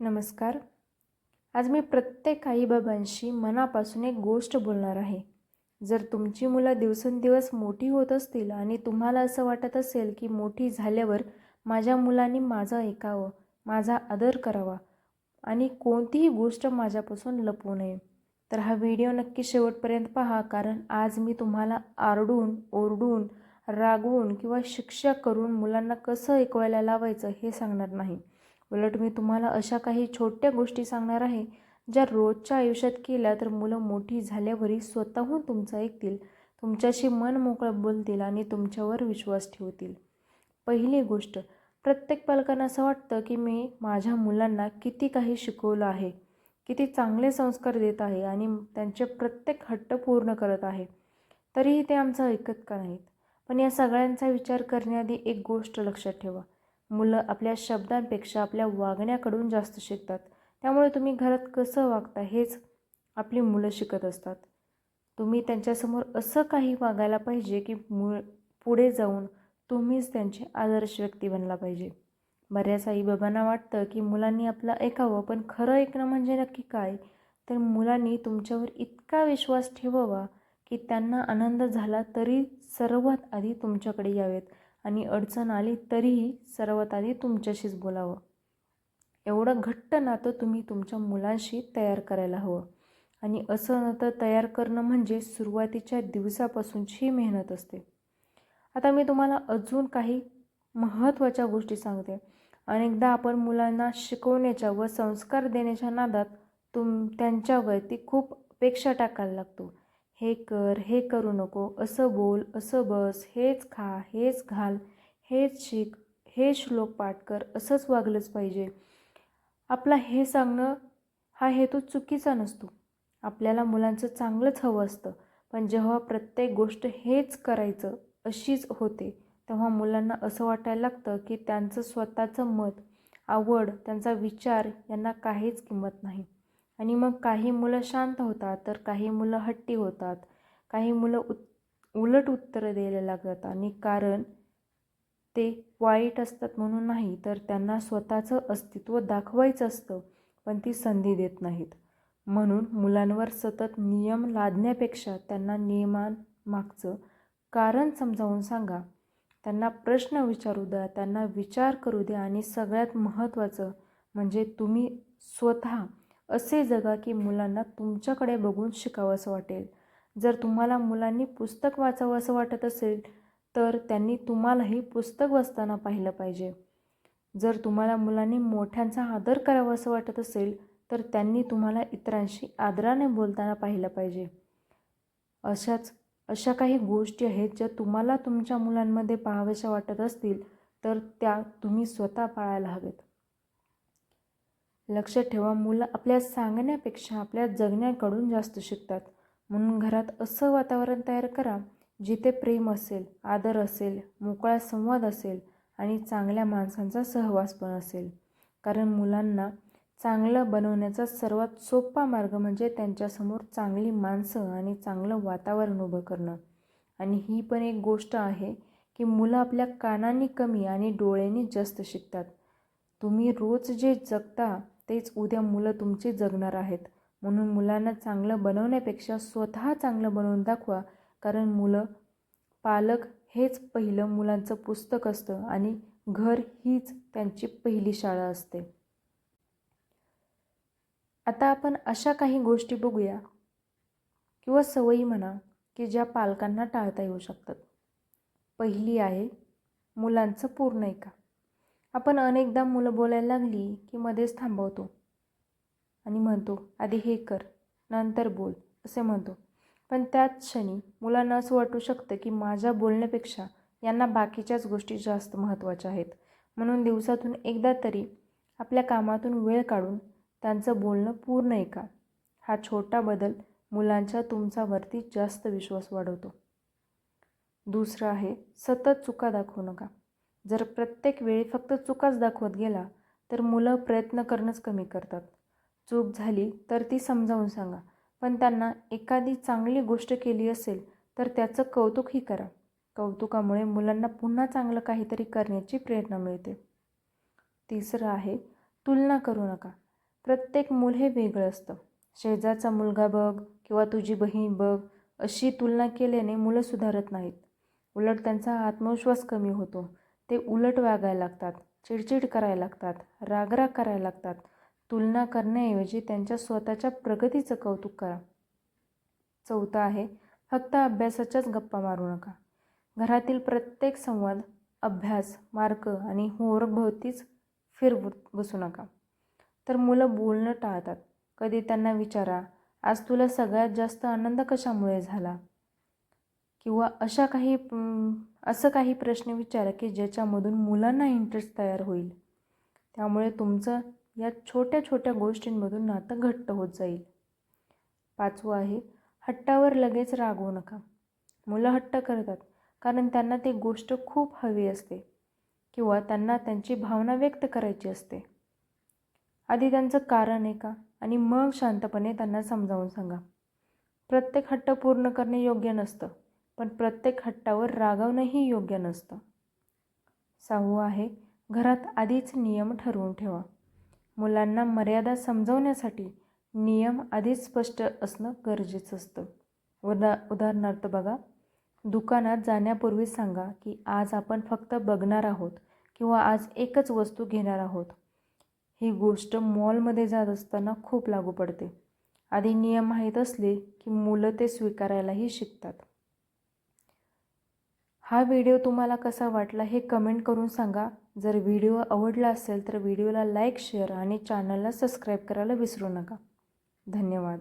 नमस्कार. आज मी प्रत्येक आई-बाबांशी मनापासून एक गोष्ट बोलणार आहे. जर तुमची मुलं दिवसेंदिवस मोठी होत असतील आणि तुम्हाला असं वाटत असेल की मोठी झाल्यावर माझ्या मुलांनी माझं ऐकावं, माझा आदर करावा आणि कोणतीही गोष्ट माझ्यापासून लपवू नये, तर हा व्हिडिओ नक्की शेवटपर्यंत पहा. कारण आज मी तुम्हाला आरडून, ओरडून, रागवून किंवा शिक्षा करून मुलांना कसं ऐकवायला लावायचं हे सांगणार नाही. उलट मी तुम्हाला अशा काही छोट्या गोष्टी सांगणार आहे, ज्या रोजच्या आयुष्यात केल्या तर मुलं मोठी झाल्यावरही स्वतःहून तुमचं ऐकतील, तुमच्याशी मन मोकळं बोलतील आणि तुमच्यावर विश्वास ठेवतील. पहिली गोष्ट, प्रत्येक पालकांना असं वाटतं की मी माझ्या मुलांना किती काही शिकवलं आहे, किती चांगले संस्कार देत आहे आणि त्यांचे प्रत्येक हट्ट पूर्ण करत आहे, तरीही ते आमचं ऐकत का नाहीत. पण या सगळ्यांचा विचार करण्याआधी एक गोष्ट लक्षात ठेवा. मुलं आपल्या शब्दांपेक्षा आपल्या वागण्याकडून जास्त शिकतात. त्यामुळे तुम्ही घरात कसं वागता हेच आपली मुलं शिकत असतात. तुम्ही त्यांच्यासमोर असं काही वागायला पाहिजे की पुढे जाऊन तुम्हीच त्यांचे आदर्श व्यक्ती बनला पाहिजे. बऱ्याच आईबाबांना वाटतं की मुलांनी आपलं ऐकावं, पण खरं ऐकणं म्हणजे नक्की काय? तर मुलांनी तुमच्यावर इतका विश्वास ठेवावा की त्यांना आनंद झाला तरी सर्वात आधी तुमच्याकडे यावेत आणि अडचण आली तरीही सर्वात आधी तुमच्याशीच बोलावं. एवढं घट्ट नातं तुम्ही तुमच्या मुलांशी तयार करायला हवं. आणि असं नातं तयार करणं म्हणजे सुरुवातीच्या दिवसापासूनची मेहनत असते. आता मी तुम्हाला अजून काही महत्त्वाच्या गोष्टी सांगते. अनेकदा आपण मुलांना शिकवण्याच्या व संस्कार देण्याच्या नादात त्यांच्यावरती खूप अपेक्षा टाकायला लागतो. हे कर, हे करू नको, असं बोल, असं बस, हेच खा, हेच घाल, हेच शिक, हे श्लोक पाठ कर, असंच वागलंच पाहिजे. आपला हे सांगणं हा हेतू चुकीचा नसतो. आपल्याला मुलांचं चांगलंच हवं असतं. पण जेव्हा प्रत्येक गोष्ट हेच करायचं अशीच होते, तेव्हा मुलांना असं वाटायला लागतं की त्यांचं स्वतःचं मत, आवड, त्यांचा विचार यांना काहीच किंमत नाही. आणि मग काही मुलं शांत होतात, तर काही मुलं हट्टी होतात, काही मुलं उलट उत्तरं द्यायला लागतात. आणि कारण ते वाईट असतात म्हणून नाही, तर त्यांना स्वतःचं अस्तित्व दाखवायचं असतं, पण ती संधी देत नाहीत. म्हणून मुलांवर सतत नियम लादण्यापेक्षा त्यांना नियमांमागचं कारण समजावून सांगा. त्यांना प्रश्न विचारू द्या, त्यांना विचार करू द्या आणि सगळ्यात महत्त्वाचं म्हणजे तुम्ही स्वतः असे जगा की मुलांना तुमच्याकडे बघून शिकावं असं वाटेल. जर तुम्हाला मुलांनी पुस्तक वाचावं असं वाटत असेल, तर त्यांनी तुम्हालाही पुस्तक वाचताना पाहिलं पाहिजे. जर तुम्हाला मुलांनी मोठ्यांचा आदर करावा असं वाटत असेल, तर त्यांनी तुम्हाला इतरांशी आदराने बोलताना पाहिलं पाहिजे. अशा काही गोष्टी आहेत ज्या तुम्हाला तुमच्या मुलांमध्ये पाहाव्याशा वाटत असतील, तर त्या तुम्ही स्वतः पाळायला हवेत. लक्षात ठेवा, मुलं आपल्या सांगण्यापेक्षा आपल्या जगण्याकडून जास्त शिकतात. म्हणून घरात असं वातावरण तयार करा जिथे प्रेम असेल, आदर असेल, मोकळा संवाद असेल आणि चांगल्या माणसांचा सहवास पण असेल. कारण मुलांना चांगलं बनवण्याचा सर्वात सोपा मार्ग म्हणजे त्यांच्यासमोर चांगली माणसं आणि चांगलं वातावरण उभं करणं. आणि ही पण एक गोष्ट आहे की मुलं आपल्या कानांनी कमी आणि डोळ्यांनी जास्त शिकतात. तुम्ही रोज जे जगता तेच उद्या मुलं तुमचे जगणार आहेत. म्हणून मुलांना चांगलं बनवण्यापेक्षा स्वतः चांगलं बनवून दाखवा. कारण पालक हेच पहिलं मुलांचं पुस्तक असतं आणि घर हीच त्यांची पहिली शाळा असते. आता आपण अशा काही गोष्टी बघूया किंवा सवयी म्हणा की ज्या पालकांना टाळता येऊ शकतात. पहिली आहे मुलांचं पूर्ण ऐका. आपण अनेकदा मुलं बोलायला लागली की मध्येच थांबवतो आणि म्हणतो, आधी हे कर, नंतर बोल, असे म्हणतो. पण त्याच क्षणी मुलांना असं वाटू शकतं की माझ्या बोलण्यापेक्षा यांना बाकीच्याच गोष्टी जास्त महत्त्वाच्या आहेत. म्हणून दिवसातून एकदा तरी आपल्या कामातून वेळ काढून त्यांचं बोलणं पूर्ण ऐका. हा छोटा बदल मुलांच्या तुमच्यावरती जास्त विश्वास वाढवतो. दुसरं आहे, सतत चुका दाखवू नका. जर प्रत्येक वेळी फक्त चुकाच दाखवत गेला तर मुलं प्रयत्न करणंच कमी करतात. चूक झाली तर ती समजावून सांगा, पण त्यांना एखादी चांगली गोष्ट केली असेल तर त्याचं कौतुकही करा. कौतुकामुळे मुलांना पुन्हा चांगलं काहीतरी करण्याची प्रेरणा मिळते. तिसरं आहे, तुलना करू नका. प्रत्येक मूल हे वेगळं असतं. शेजारचा मुलगा बघ किंवा तुझी बहीण बघ अशी तुलना केल्याने मुलं सुधारत नाहीत. उलट त्यांचा आत्मविश्वास कमी होतो. ते उलट वागायला लागतात, चिडचिड करायला लागतात, रागराग करायला लागतात. तुलना करण्याऐवजी त्यांच्या स्वतःच्या प्रगतीचं कौतुक करा. 4 आहे, फक्त अभ्यासाच्याच गप्पा मारू नका. घरातील प्रत्येक संवाद अभ्यास, मार्क आणि होमवर्कभोवतीच बसू नका. तर मुलं बोलणं टाळतात. कधी त्यांना विचारा, आज तुला सगळ्यात जास्त आनंद कशामुळे झाला? किंवा असं काही प्रश्न विचारा की ज्याच्यामधून मुलांना इंटरेस्ट तयार होईल. त्यामुळे तुमचं या छोट्या छोट्या गोष्टींमधून नातं घट्ट होत जाईल. 5 आहे, हट्टावर लगेच रागवू नका. मुलं हट्ट करतात कारण त्यांना ती गोष्ट खूप हवी असते किंवा त्यांना त्यांची भावना व्यक्त करायची असते. आधी त्यांचं कारण ऐका आणि मग शांतपणे त्यांना समजावून सांगा. प्रत्येक हट्ट पूर्ण करणे योग्य नसतं, पण प्रत्येक हट्टावर रागवणंही योग्य नसतं. 6 आहे, घरात आधीच नियम ठरवून ठेवा. मुलांना मर्यादा समजवण्यासाठी नियम आधीच स्पष्ट असणं गरजेचं असतं. उदाहरणार्थ बघा, दुकानात जाण्यापूर्वी सांगा की आज आपण फक्त बघणार आहोत किंवा आज एकच वस्तू घेणार आहोत. ही गोष्ट मॉलमध्ये जात असताना खूप लागू पडते. आधी नियम माहीत असले की मुलं ते स्वीकारायलाही शिकतात. हा व्हिडिओ तुम्हाला कसा वाटला हे कमेंट करून सांगा. जर व्हिडिओ आवडला असेल तर व्हिडिओला लाईक, शेअर आणि चॅनलला सबस्क्राईब करायला विसरू नका. धन्यवाद.